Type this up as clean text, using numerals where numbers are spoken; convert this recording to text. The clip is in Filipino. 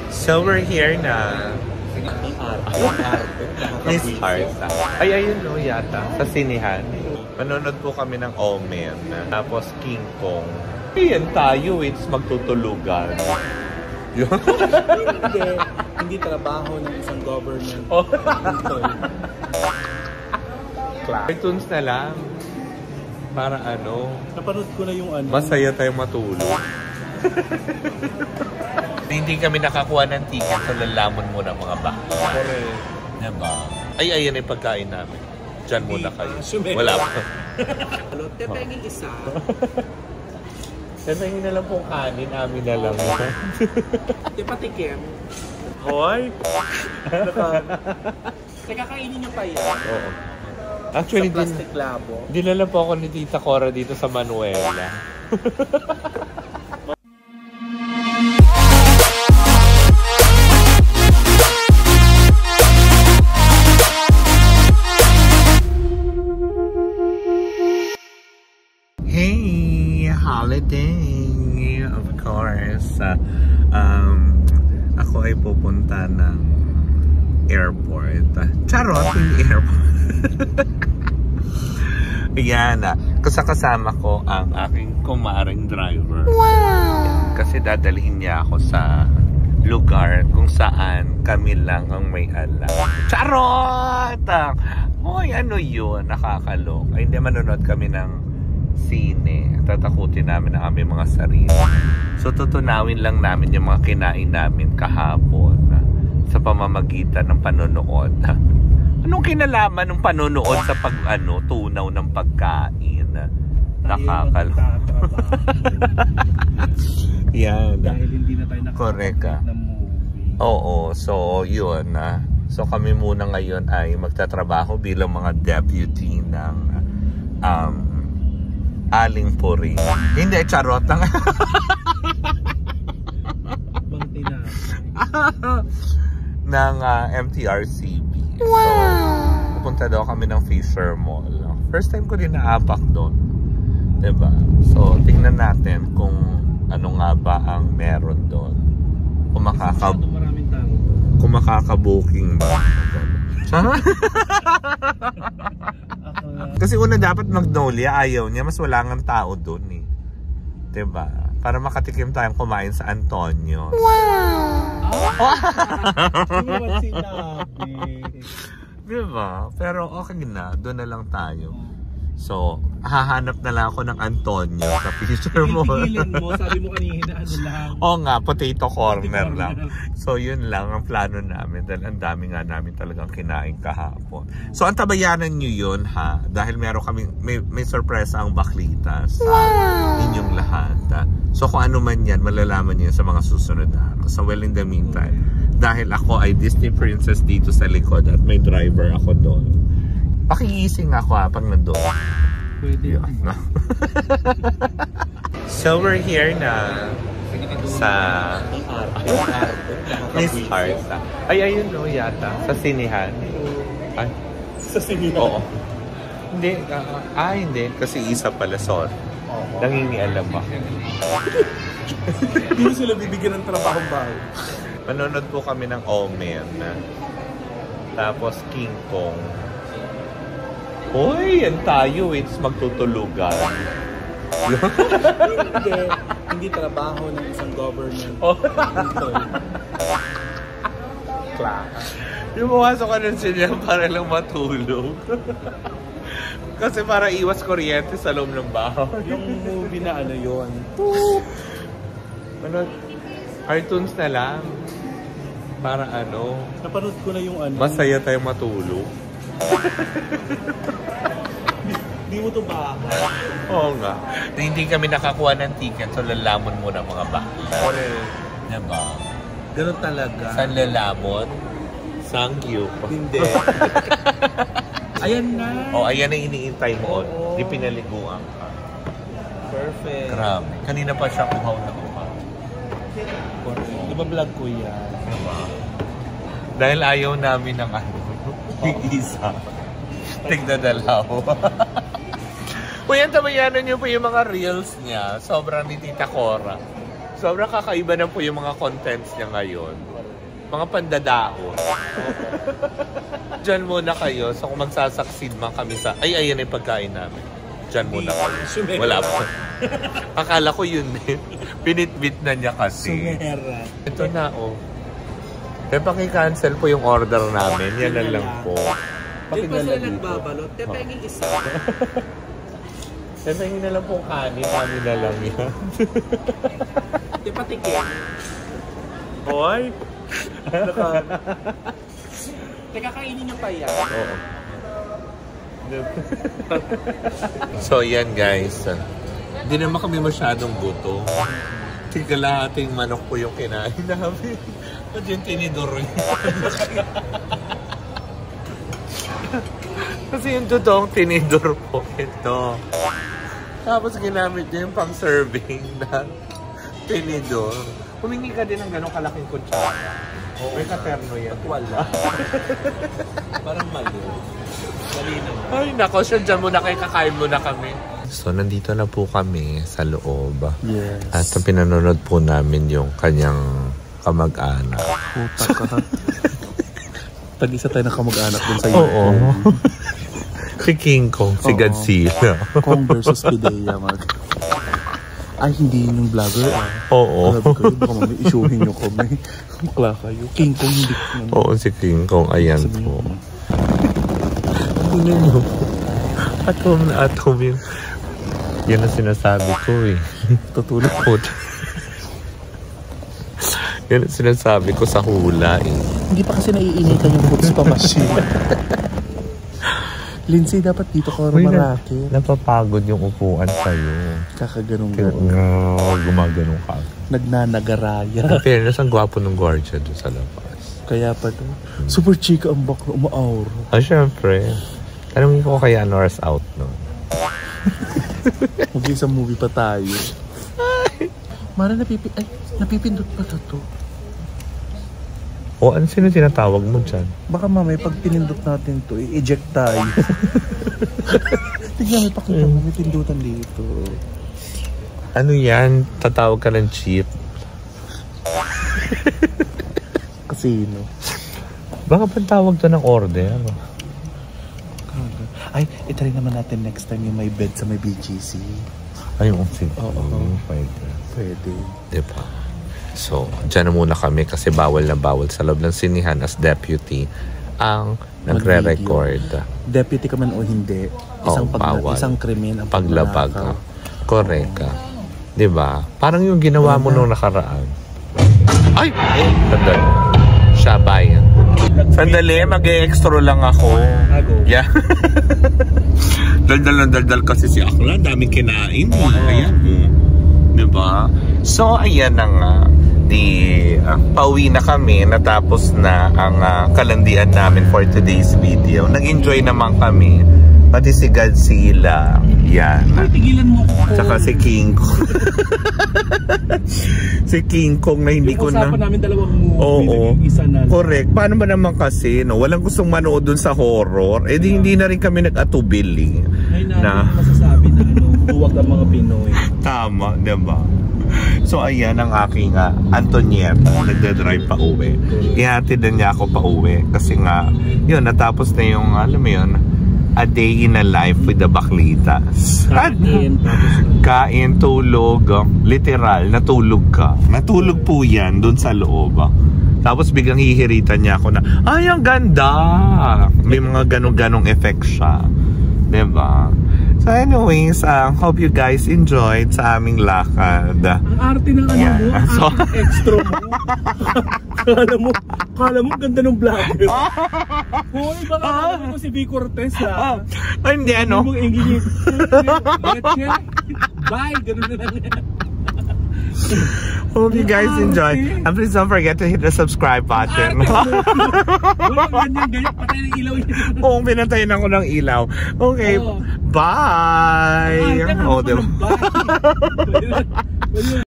So we're here na. Miss Heart. Ay, ayun no, yata. Sa sinihan. Manonood po kami ng Omen. Tapos King Kong. Ayan tayo, it's magtutulugan. Hindi trabaho ng isang government. Cartoons na lang. Para ano. Napanood ko na yung ano. Masaya tayong matulog. Hindi kami nakakuha ng ticket sa lalamon mo ng mga bakla. Diba? Ay, ayan yung pagkain namin. Diyan muna kayo. Wala pa. Tepenging isa. Tepenging na lang pong kanin. Amin na lang. Patikim. Hoy! Teka, kainin nyo pa yan. Oo. Actually, plastic labo. Dinala po ako ni Tita Cora dito sa Manuela. Hey! Holiday! Of course. Ako ay pupunta ng airport. Charot! Yung airport. Yan. Kasama ko ang aking kumaring driver. Wow! Kasi dadalhin niya ako sa lugar kung saan kami lang ang may alam. Charot! Hoy, ano yun? Nakakalok. Ay, hindi, manonood kami ng sine. Tatakutin namin ang aming mga sarili. So, tutunawin lang namin yung mga kinain namin kahapon sa pamamagitan ng panonood. Anong kinalaman ng panonood sa tunaw ng pagkain? Nakakalo. Yan. Dahil hindi na tayo nakakapag ng movie. Oo. So, yun. So, kami muna ngayon ay magtatrabaho bilang mga deputy ng Aling Puri. Hindi, charot lang. ng MTRCB. Wow! So, pupunta daw kami ng Fisher Mall. First time ko din naapak doon. Diba? So, tingnan natin kung ano nga ba ang meron doon. Kung makaka-booking ba. Kasi una dapat Magnolia, ayaw niya. Mas wala ng tao doon eh. Diba? Para makatikim tayong kumain sa Antonio. Wow! Hindi naman sinabi. Diba? Pero okay na. Doon na lang tayo. So, hahanap na lang ako ng Antonio sa Fisher Mall. Tigilin mo, sabi mo kanina, ano lang. Oo nga, potato corner lang. So, yun lang ang plano namin. Dahil ang dami nga namin talagang kinain kahapon. So, antabayanan nyo yun, ha? Dahil meron kami, may sorpresa ang Baklitas sa inyong lahat. So, kung ano man yan, malalaman nyo sa mga susunod na. So, well, in the meantime, dahil ako ay Disney princess dito sa likod at may driver ako doon. Pakigising ako pag nandun. Pwede. No? So we're here na sa Miss Heart. Ay, ayun no, yata. Sa sinihan. Ay. Sa sinihan? Oo. Hindi. Hindi. Kasi isa pala, sorry. Nangingialam ako. Hindi sila bibigyan ng trabaho bahay. Manonood po kami ng Omen. Tapos King Kong. Hoy, yan tayo, it's magtutulugan. Hindi trabaho ng isang government. Yung pumasok ka ng sinya para lang matulog. Kasi para iwas kuryente sa loob ng bahay. Yung movie na ano yun. Cartoons na lang. Para ano. Napanood ko na yung ano. Masaya tayong matulog. Hindi mo ito baka. Oo nga. Hindi kami nakakuha ng ticket so lalamon mo ng mga bakla. Diba? Ganun talaga. Saan lalamon? Sangyup. Hindi. Ayan na. Ayan na iniintay mo. Di pinaliguan ka. Perfect. Grabe. Kanina pa siya kuhaw na kuhaw. Di ba vlog ko yan? Diba? Dahil ayaw namin ng isa. Tigdadalaw. Uy, antabayanan nyo po yung mga reels niya. Sobrang ni Tita Cora. Sobrang kakaiba na po yung mga contents niya ngayon. Mga pandadaon. Diyan muna kayo. So kung magsasucceed man kami sa... Ay, ayan yung pagkain namin. Diyan muna kayo. Wala pa. Akala ko yun eh. Pinitbit na niya kasi. Sumera. Ito na oh. Paki-cancel po yung order namin. Yan na lang po. Di pa sila nagbabalot. Tepenging isa. Tepenging na lang po kanin. Kanin na lang yan. Di pa tikin. Boy! Teka, kainin nyo pa yan. Oo. So yan guys. Hindi naman kami masyadong guto. Tigalahating manok po yung kinain namin. At yung tinidor niya. Kasi yung totoong tinidor po ito. Tapos ginamit niya yung pang-serving na tinidor. Humingi ka din ng ganong kalaking kutsara. May katerno yan. Wala. Parang mali. Mali naman. Ay, nako, siya dyan muna kayo, kakain muna kami. So, nandito na po kami sa loob. Yes. At pinanonood po namin yung kanyang kamag-anak. Puta ka. Tag-isa tayo na kamag-anak dun sa iyo. Oo. Si King Kong, si Godzilla. Kong versus Pidea, mag. Ay, hindi yun yung vlogger ah. Oo. Grabe kayo, baka mami, isuhin nyo kami. Makla kayo. King Kong hindi ko. Oo, si King Kong. Ayan po. Tingnan nyo. Atom na atom yun. Yan ang sinasabi ko eh. Tutulog po. Yan ang sinasabi ko sa hula eh. Hindi pa kasi naiinitan yung boots pa machine. Lindsay, dapat dito ka rumarakit. Napapagod yung upuan sa'yo. Kakaganong-ganong. Gumaganong ka. Nagnanagaraya. In fairness, ang gwapo ng guardia doon sa labas. Kaya pa to. Super chika ang bakla, umaawro. Ah, syempre. Tanongin ko kaya ano oras out no? Mag-isang movie pa tayo. Mara, napipindot pa to. O, ano sino tinatawag mo dyan? Baka mamay, pag pinindot natin to, i-eject tayo. Tignan, may pakita mo, may pindutan dito. Ano yan? Tatawag ka ng cheap? Kasino? Baka pantawag to ng order? Ano? Ay, itry naman natin next time yung may bed sa may BGC. Ay, sige. Oo. Pwede. Pwede. Diba? So, dyan na muna kami kasi bawal na bawal sa loob ng sinihan as deputy ang nagre-record. Deputy ka man o hindi, isang, bawal. Isang krimen ang paglabag ka. Correct ka. Diba? Parang yung ginawa mo nung nakaraan. Ay! Sandali. Shabayan. Sandali, mag-e-extra lang ako. Yeah. Daldal kasi si Akla. Daming kinain. Ayan. Diba? So, ayan na nga. Pauwi na kami. Natapos na ang kalandian namin for today's video. Nag-enjoy naman kami. Pati si Godzilla. Yan. Ay, tigilan mo ko. Tsaka si King Kong. Si King Kong na hindi ko na... Yung usapan namin dalawang movie. Oo. Isa na. Correct. Paano ba naman kasi, no? Walang gustong manood dun sa horror. Eh, hindi na rin kami nag-atubili. Ay, masasabi na, huwag ang mga Pinoy. Tama, diba? So, ayan ang aking Antonieta. Nagdadrive pa uwi. Ihatid na niya ako pa uwi. Kasi nga, yun, natapos na yung, alam mo yun, a day in a life with the Baklitas. Kain, tulog, literal, natulog ka. Natulog po yan dun sa loob. Tapos biglang hihiritan niya ako na, ay, ang ganda! May mga ganong-ganong effect siya. Diba? So anyways, hope you guys enjoyed sa aming lakad. Ang arte ng ano mo, So, extra mo. Kala mo ganda ng vlogger. Hoy, baka mo si V. Cortez ha. Ay, hindi ano. Hindi mong English. Bye, ganun na lang yan. Hope you guys enjoyed. And please don't forget to hit the subscribe button. Ganyan, patay ng ilaw yun. Oo, pinatayin ako ng ilaw. Okay, bye! Bye! Oh, diba? Bye!